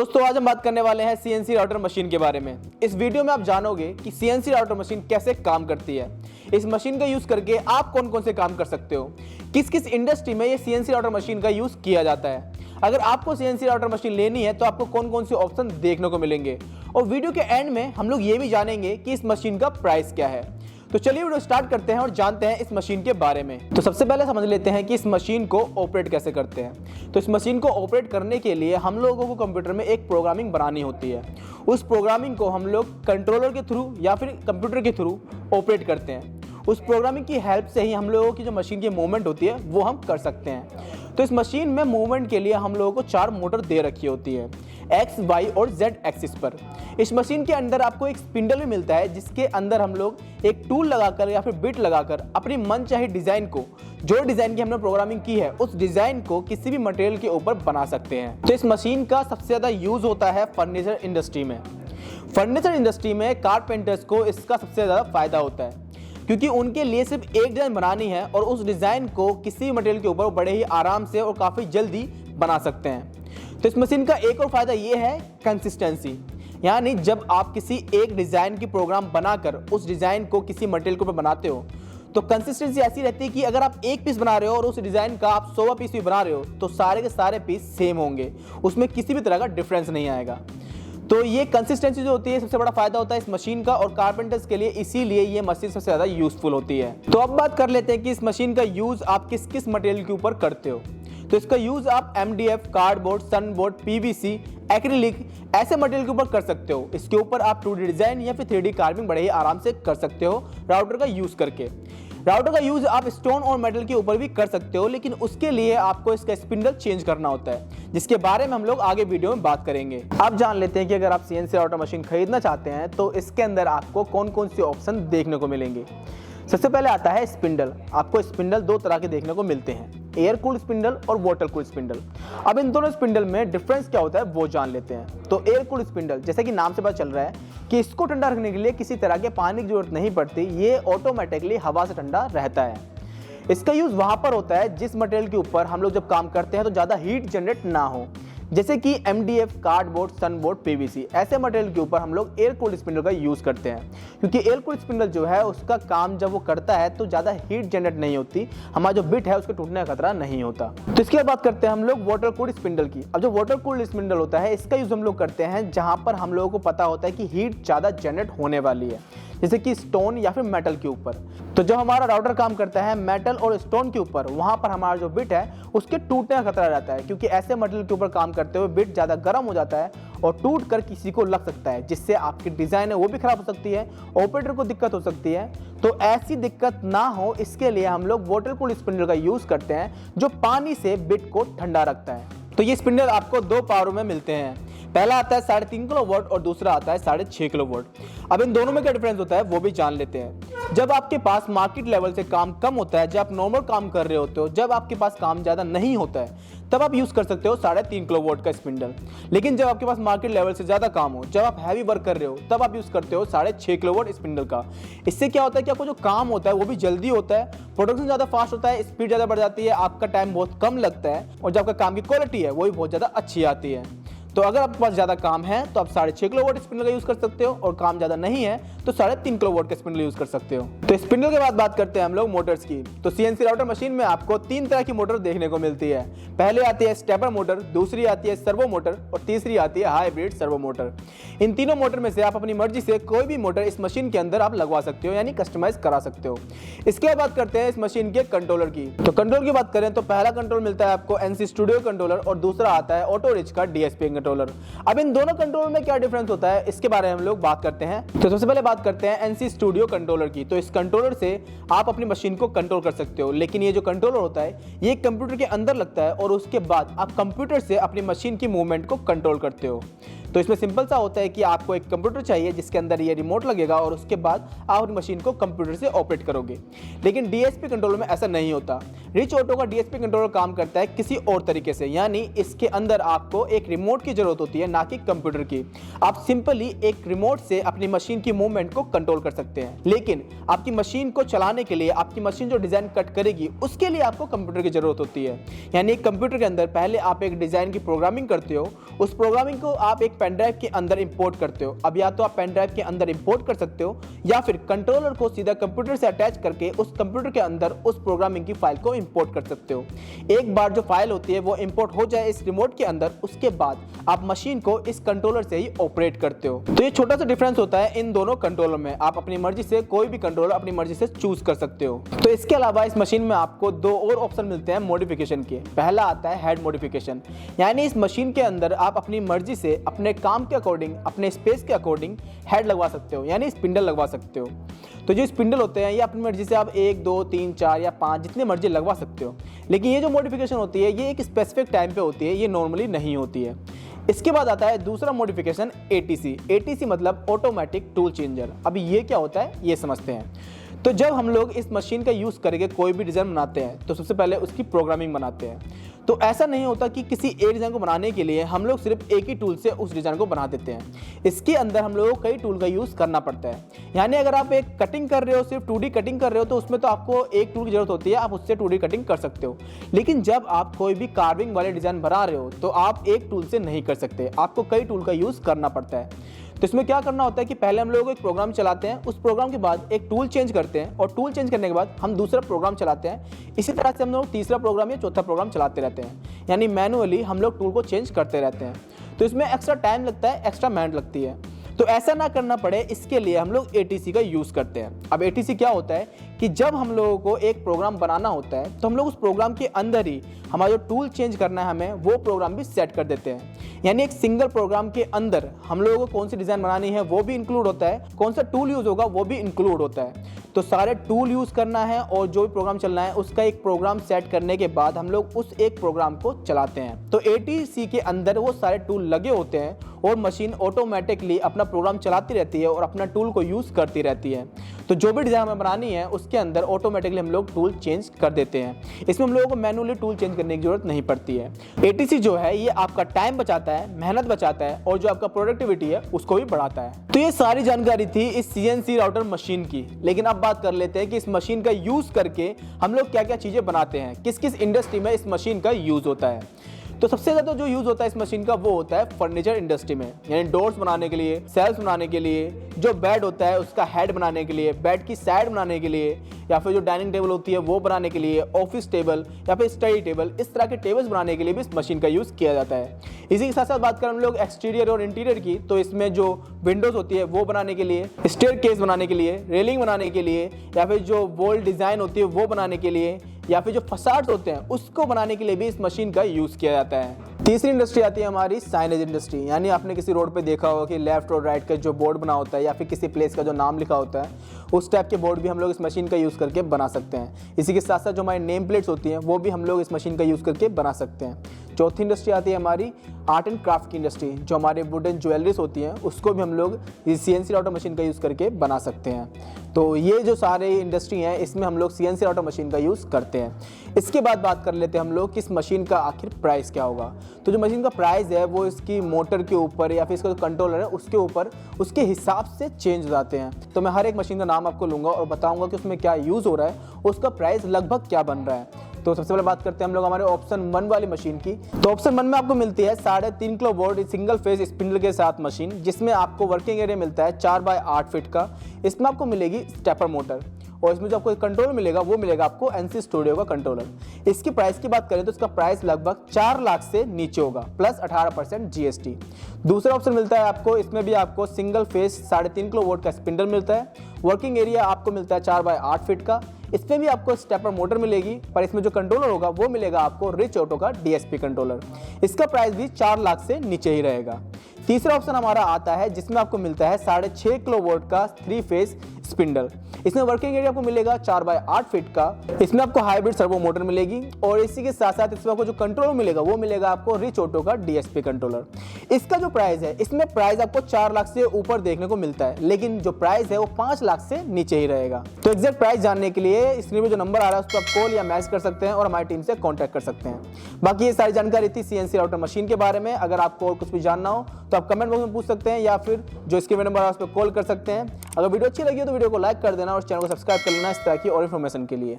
दोस्तों आज हम बात करने वाले हैं सीएनसी राउटर मशीन के बारे में। इस वीडियो में आप जानोगे कि सीएनसी राउटर मशीन कैसे काम करती है, इस मशीन का यूज करके आप कौन कौन से काम कर सकते हो, किस किस इंडस्ट्री में ये सीएनसी राउटर मशीन का यूज किया जाता है। अगर आपको सीएनसी राउटर मशीन लेनी है तो आपको कौन कौन से ऑप्शन देखने को मिलेंगे और वीडियो के एंड में हम लोग ये भी जानेंगे कि इस मशीन का प्राइस क्या है। तो चलिए वीडियो स्टार्ट करते हैं और जानते हैं इस मशीन के बारे में। तो सबसे पहले समझ लेते हैं कि इस मशीन को ऑपरेट कैसे करते हैं। तो इस मशीन को ऑपरेट करने के लिए हम लोगों को कंप्यूटर में एक प्रोग्रामिंग बनानी होती है। उस प्रोग्रामिंग को हम लोग कंट्रोलर के थ्रू या फिर कंप्यूटर के थ्रू ऑपरेट करते हैं। उस प्रोग्रामिंग की हेल्प से ही हम लोगों की जो मशीन की मूवमेंट होती है वो हम कर सकते हैं। तो इस मशीन में मूवमेंट के लिए हम लोगों को 4 मोटर दे रखी होती है एक्स, वाई और जेड एक्सिस पर। इस मशीन के अंदर आपको एक स्पिंडल भी मिलता है जिसके अंदर हम लोग एक टूल लगाकर या फिर बिट लगाकर अपनी मनचाही डिजाइन को, जो डिजाइन की हमने प्रोग्रामिंग की है, उस डिजाइन को किसी भी मटेरियल के ऊपर बना सकते हैं। तो इस मशीन का सबसे ज्यादा यूज होता है फर्नीचर इंडस्ट्री में। फर्नीचर इंडस्ट्री में कारपेंटर्स को इसका सबसे ज्यादा फायदा होता है क्योंकि उनके लिए सिर्फ एक डिजाइन बनानी है और उस डिजाइन को किसी भी मटेरियल के ऊपर बड़े ही आराम से और काफी जल्दी बना सकते हैं। तो इस मशीन का एक और फायदा ये है कंसिस्टेंसी, यानी जब आप किसी एक डिजाइन की प्रोग्राम बनाकर उस डिजाइन को किसी मटेरियल के ऊपर बनाते हो तो कंसिस्टेंसी ऐसी रहती है कि अगर आप एक पीस बना रहे हो और उस डिजाइन का आप 100वां पीस भी बना रहे हो तो सारे के सारे पीस सेम होंगे, उसमें किसी भी तरह का डिफरेंस नहीं आएगा। तो ये कंसिस्टेंसी जो होती है सबसे बड़ा फायदा होता है इस मशीन का और कारपेंटर्स के लिए, इसीलिए ये मशीन सबसे ज्यादा यूजफुल होती है। तो अब बात कर लेते हैं कि इस मशीन का यूज आप किस किस मटेरियल के ऊपर करते हो। तो इसका यूज आप MDF, cardboard, sunboard, PVC, acrylic ऐसे मटेरियल के ऊपर कर सकते हो। इसके ऊपर आप 2D डिजाइन या फिर 3D कार्विंग बड़े ही आराम से कर सकते हो राउटर का यूज करके। राउटर का यूज आप स्टोन और मेटल के ऊपर भी कर सकते हो, लेकिन उसके लिए आपको इसका स्पिंडल चेंज करना होता है, जिसके बारे में हम लोग आगे वीडियो में बात करेंगे। आप जान लेते हैं कि अगर आप CNC राउटर मशीन खरीदना चाहते हैं तो इसके अंदर आपको कौन कौन से ऑप्शन देखने को मिलेंगे। सबसे पहले आता है स्पिंडल। आपको स्पिंडल 2 तरह के देखने को मिलते हैं, एयर कूल्ड स्पिंडल और वाटर कूल्ड स्पिंडल। अब इन दोनों स्पिंडल में डिफरेंस क्या होता है वो जान लेते हैं। तो एयर कूल्ड स्पिंडल, जैसे कि नाम से पता चल रहा है कि इसको ठंडा रखने के लिए किसी तरह के पानी की जरूरत नहीं पड़ती, ये ऑटोमेटिकली हवा से ठंडा रहता है। इसका यूज वहां पर होता है जिस मटेरियल के ऊपर हम लोग जब काम करते हैं तो ज्यादा हीट जनरेट ना हो, जैसे कि MDF, कार्डबोर्ड, सनबोर्ड, PVC ऐसे मटेरियल के ऊपर हम लोग एयर कूल्ड स्पिंडल का यूज करते हैं, क्योंकि एयर कूल्ड स्पिंडल जो है उसका काम जब वो करता है तो ज्यादा हीट जनरेट नहीं होती, हमारा जो बिट है उसके टूटने का खतरा नहीं होता। तो इसके बाद बात करते हैं हम लोग वाटर कूल्ड स्पिंडल की। अब जो वाटर कूल्ड स्पिंडल होता है इसका यूज हम लोग करते हैं जहां पर हम लोगों को पता होता है कि हीट ज्यादा जनरेट होने वाली है, जैसे कि स्टोन या फिर मेटल के ऊपर। तो जब हमारा राउटर काम करता है मेटल और स्टोन के ऊपर, वहां पर हमारा जो बिट है उसके टूटने का खतरा रहता है, क्योंकि ऐसे मटेरियल के ऊपर काम करते हुए बिट ज्यादा गर्म हो जाता है और टूट कर किसी को लग सकता है, जिससे आपकी डिजाइन है वो भी खराब हो सकती है, ऑपरेटर को दिक्कत हो सकती है। तो ऐसी दिक्कत ना हो इसके लिए हम लोग वाटर कूल्ड स्पिंडल का यूज करते हैं जो पानी से बिट को ठंडा रखता है। तो ये स्पिंडल आपको 2 पावरों में मिलते हैं। पहला आता है 3.5 किलोवाट और दूसरा आता है 6.5 किलोवाट। अब इन दोनों में क्या डिफरेंस होता है वो भी जान लेते हैं। जब आपके पास मार्केट लेवल से काम कम होता है, जब आप नॉर्मल काम कर रहे होते हो, जब आपके पास काम ज्यादा नहीं होता है, तब आप यूज कर सकते हो 3.5 किलोवाट का स्पिंडल। लेकिन जब आपके पास मार्केट लेवल से ज्यादा काम हो, जब आप हैवी वर्क कर रहे हो, तब आप यूज करते हो 6.5 किलोवाट स्पिंडल का। इससे क्या होता है कि आपको जो काम होता है वो भी जल्दी होता है, प्रोडक्शन ज्यादा फास्ट होता है, स्पीड ज्यादा बढ़ जाती है, आपका टाइम बहुत कम लगता है और जो आपका काम की क्वालिटी है वो भी बहुत ज्यादा अच्छी आती है। तो अगर आपके पास ज्यादा काम है तो आप 6.5 किलोवाट स्पिंडल का यूज कर सकते हो और काम ज्यादा नहीं है तो 3.5 किलोवाट का स्पिंडल यूज कर सकते हो। तो स्पिंडल के बाद बात करते हैं हम लोग मोटर्स की। तो CNC राउटर मशीन में आपको 3 तरह की मोटर देखने को मिलती है। पहले आती है स्टेपर मोटर, दूसरी आती है सर्वो मोटर और तीसरी आती है हाइब्रिड सर्वो मोटर। इन तीनों मोटर में से आप अपनी मर्जी से कोई भी मोटर इस मशीन के अंदर आप लगवा सकते हो, यानी कस्टमाइज करा सकते हो। इसके बाद बात करते हैं इस मशीन के कंट्रोलर की। तो कंट्रोल की बात करें तो पहला कंट्रोल मिलता है आपको NC स्टूडियो कंट्रोलर और दूसरा आता है ऑटो रिच का DSP कंट्रोलर। अब इन दोनों कंट्रोलर में क्या डिफरेंस होता है इसके बारे में हम लोग बात करते हैं। तो सबसे पहले बात करते हैं NC स्टूडियो कंट्रोलर की। तो इस कंट्रोलर से आप अपनी मशीन को कंट्रोल कर सकते हो, लेकिन ये जो कंट्रोलर होता है ये कंप्यूटर के अंदर लगता है और उसके बाद आप कंप्यूटर से अपनी मशीन की मूवमेंट को कंट्रोल करते हो। तो इसमें सिंपल सा होता है कि आपको एक कंप्यूटर चाहिए जिसके अंदर ये रिमोट लगेगा और उसके बाद आप अपनी मशीन को कंप्यूटर से ऑपरेट करोगे। लेकिन डीएसपी कंट्रोलर में ऐसा नहीं होता। रिच ऑटो का डीएसपी कंट्रोलर काम करता है किसी और तरीके से, यानी इसके अंदर आपको एक रिमोट की जरूरत होती है, ना कि कंप्यूटर की। आप सिंपली एक रिमोट से अपनी मशीन की मूवमेंट को कंट्रोल कर सकते हैं, लेकिन आपकी मशीन को चलाने के लिए, आपकी मशीन जो डिजाइन कट करेगी उसके लिए आपको कंप्यूटर की जरूरत होती है। यानी एक कंप्यूटर के अंदर पहले आप एक डिजाइन की प्रोग्रामिंग करते हो, उस प्रोग्रामिंग को आप एक पेन ड्राइव के अंदर इंपोर्ट करते हो। अब या तो आप पेन ड्राइव के अंदर इंपोर्ट कर सकते हो या फिर कंट्रोलर को सीधा कंप्यूटर से अटैच करके उस कंप्यूटर के अंदर उस प्रोग्रामिंग की फाइल को इंपोर्ट कर सकते हो। एक बार जो फाइल होती है वो इंपोर्ट हो जाए इस रिमोट के अंदर, उसके बाद आप मशीन को इस कंट्रोलर से ही ऑपरेट करते हो। तो ये छोटा सा डिफरेंस होता है इन दोनों कंट्रोलर में। आप अपनी मर्जी से कोई भी कंट्रोलर अपनी मर्जी से चूज कर सकते हो। तो इसके अलावा इस मशीन में आपको दो और ऑप्शन मिलते हैं मॉडिफिकेशन के। पहला आता है हेड मॉडिफिकेशन, यानी इस मशीन के अंदर आप अपनी मर्जी से अपने काम के अकॉर्डिंग, अपने स्पेस के अकॉर्डिंग हेड लगवा सकते हो, यानी स्पिंडल लगवा सकते हो। तो जो स्पिंडल होते हैं ये अपनी मर्जी से आप 1, 2, 3, 4 या 5 जितने मर्जी लगवा सकते हो। लेकिन ये जो मॉडिफिकेशन होती है ये एक स्पेसिफिक टाइम पे होती है, ये नॉर्मली नहीं होती है। इसके बाद आता है दूसरा मॉडिफिकेशन एटीसी। एटीसी मतलब ऑटोमेटिक टूल चेंजर। अब ये क्या होता है ये समझते हैं। तो जब हम लोग इस मशीन का यूज़ करके कोई भी डिज़ाइन बनाते हैं तो सबसे पहले उसकी प्रोग्रामिंग बनाते हैं। तो ऐसा नहीं होता कि किसी एक डिज़ाइन को बनाने के लिए हम लोग सिर्फ एक ही टूल से उस डिज़ाइन को बना देते हैं। इसके अंदर हम लोगों को कई टूल का यूज़ करना पड़ता है। यानी अगर आप एक कटिंग कर रहे हो, सिर्फ 2D कटिंग कर रहे हो, तो उसमें तो आपको एक टूल की जरूरत होती है, आप उससे 2D कटिंग कर सकते हो। लेकिन जब आप कोई भी कार्विंग वाले डिज़ाइन बना रहे हो तो आप एक टूल से नहीं कर सकते, आपको कई टूल का यूज़ करना पड़ता है। तो इसमें क्या करना होता है कि पहले हम लोग एक प्रोग्राम चलाते हैं, उस प्रोग्राम के बाद एक टूल चेंज करते हैं और टूल चेंज करने के बाद हम दूसरा प्रोग्राम चलाते हैं। इसी तरह से हम लोग तीसरा प्रोग्राम या चौथा प्रोग्राम चलाते रहते हैं, यानी मैनुअली हम लोग टूल को चेंज करते रहते हैं। तो इसमें एक्स्ट्रा टाइम लगता है, एक्स्ट्रा मेहनत लगती है। तो ऐसा ना करना पड़े इसके लिए हम लोग एटीसी का यूज़ करते हैं। अब एटीसी क्या होता है कि जब हम लोगों को एक प्रोग्राम बनाना होता है तो हम लोग उस प्रोग्राम के अंदर ही हमारा जो टूल चेंज करना है हमें वो प्रोग्राम भी सेट कर देते हैं। यानी एक सिंगल प्रोग्राम के अंदर हम लोगों को कौन सी डिज़ाइन बनानी है वो भी इंक्लूड होता है, कौन सा टूल यूज़ होगा वो भी इंक्लूड होता है। तो सारे टूल यूज़ करना है और जो भी प्रोग्राम चलना है उसका एक प्रोग्राम सेट करने के बाद हम लोग उस एक प्रोग्राम को चलाते हैं। तो एटीसी के अंदर वो सारे टूल लगे होते हैं और मशीन ऑटोमेटिकली अपना प्रोग्राम चलाती रहती है और अपना टूल को यूज़ करती रहती है। तो जो भी डिज़ाइन हमें बनानी है उसके अंदर ऑटोमेटिकली हम लोग टूल चेंज कर देते हैं। इसमें हम लोगों को मैनुअली टूल चेंज करने की जरूरत नहीं पड़ती है। एटीसी जो है ये आपका टाइम बचाता है, मेहनत बचाता है और जो आपका प्रोडक्टिविटी है उसको भी बढ़ाता है। तो ये सारी जानकारी थी इस सीएनसी राउटर मशीन की। लेकिन अब बात कर लेते हैं कि इस मशीन का यूज़ करके हम लोग क्या क्या चीज़ें बनाते हैं, किस किस इंडस्ट्री में इस मशीन का यूज़ होता है। तो सबसे ज़्यादा जो यूज़ होता है इस मशीन का वो होता है फर्नीचर इंडस्ट्री में, यानी डोर्स बनाने के लिए, सेल्फ बनाने के लिए, जो बेड होता है उसका हेड बनाने के लिए, बेड की साइड बनाने के लिए, या फिर जो डाइनिंग टेबल होती है वो बनाने के लिए, ऑफिस टेबल या फिर स्टडी टेबल, इस तरह के टेबल्स बनाने के लिए भी इस मशीन का यूज़ किया जाता है। इसी के साथ साथ बात करें हम लोग एक्सटीरियर और इंटीरियर की, तो इसमें जो विंडोज़ होती है वो बनाने के लिए, स्टेयरकेस बनाने के लिए, रेलिंग बनाने के लिए, या फिर जो वॉल डिज़ाइन होती है वो बनाने के लिए, या फिर जो फसाड्स होते हैं उसको बनाने के लिए भी इस मशीन का यूज़ किया जाता है। तीसरी इंडस्ट्री आती है हमारी साइनेज इंडस्ट्री, यानी आपने किसी रोड पे देखा होगा कि लेफ्ट और राइट का जो बोर्ड बना होता है या फिर किसी प्लेस का जो नाम लिखा होता है उस टाइप के बोर्ड भी हम लोग इस मशीन का यूज़ करके बना सकते हैं। इसी के साथ साथ जो हमारी नेम प्लेट्स होती हैं वो भी हम लोग इस मशीन का यूज़ करके बना सकते हैं। चौथी इंडस्ट्री आती है हमारी आर्ट एंड क्राफ्ट की इंडस्ट्री, जो हमारे वुडन ज्वेलरीज होती हैं उसको भी हम लोग सीएनसी राउटर मशीन का यूज़ करके बना सकते हैं। तो ये जो सारे इंडस्ट्री हैं इसमें हम लोग सीएनसी राउटर मशीन का यूज़ करते हैं। इसके बाद बात कर लेते हैं हम लोग कि इस मशीन का आखिर प्राइस क्या होगा। तो जो मशीन का प्राइस है वो इसकी मोटर के ऊपर या फिर इसका जो कंट्रोलर है उसके ऊपर उसके हिसाब से चेंज हो जाते हैं। तो मैं हर एक मशीन का नाम आपको लूँगा और बताऊँगा कि उसमें क्या यूज़ हो रहा है, उसका प्राइस लगभग क्या बन रहा है। तो सबसे पहले बात करते हैं हम लोग हमारे ऑप्शन 1 वाली मशीन की। तो ऑप्शन 1 में आपको मिलती है 3.5 kilo volt single phase spindle के साथ मशीन, जिसमें आपको वर्किंग एरिया मिलता है 4x8 फीट का। इसमें आपको मिलेगी स्टेपर मोटर और इसमें जो आपको कंट्रोलर मिलेगा वो मिलेगा आपको एनसी स्टूडियो का कंट्रोलर। इसकी प्राइस की बात करें तो इसका प्राइस लगभग 4 लाख से नीचे होगा प्लस 18% जीएसटी। दूसरा ऑप्शन मिलता है आपको, इसमें भी आपको सिंगल फेज 3.5 किलो वोल्ट का स्पिंडल मिलता है। वर्किंग एरिया आपको मिलता है 4x8 फीट का। इसमें भी आपको स्टेपर मोटर मिलेगी, पर इसमें जो कंट्रोलर होगा वो मिलेगा आपको रिच ऑटो का डीएसपी कंट्रोलर। इसका प्राइस भी 4 लाख से नीचे ही रहेगा। तीसरा ऑप्शन हमारा आता है जिसमें आपको मिलता है 6.5 किलो वोल्ट का 3 फेज स्पिंडल। इसमें वर्किंग एरिया आपको मिलेगा 4x8 फीट का। इसमें आपको हाइब्रिड सर्वो मोटर मिलेगी और इसी के साथ साथ इसमें आपको जो कंट्रोलर मिलेगा वो मिलेगा आपको रिच ऑटो का डीएसपी कंट्रोलर। इसका जो प्राइस है, इसमें प्राइस आपको 4 लाख से ऊपर देखने को मिलता है, लेकिन जो प्राइस है वो 5 लाख से नीचे ही रहेगा। तो एग्जैक्ट प्राइस जानने के लिए स्क्रीन पे जो नंबर आ रहा है उस पर आप कॉल या मैसेज कर सकते हैं और हमारी टीम से कॉन्टैक्ट कर सकते हैं। बाकी ये सारी जानकारी थी सीएनसी राउटर मशीन के बारे में। अगर आपको और कुछ भी जानना हो तो आप कमेंट बॉक्स में पूछ सकते हैं या फिर जो स्क्रीन पे नंबर आ रहा है उस पर कॉल कर सकते हैं। अगर वीडियो अच्छी लगी हो तो वीडियो को लाइक कर देना और चैनल को सब्सक्राइब कर लेना इस तरह की और इन्फॉर्मेशन के लिए।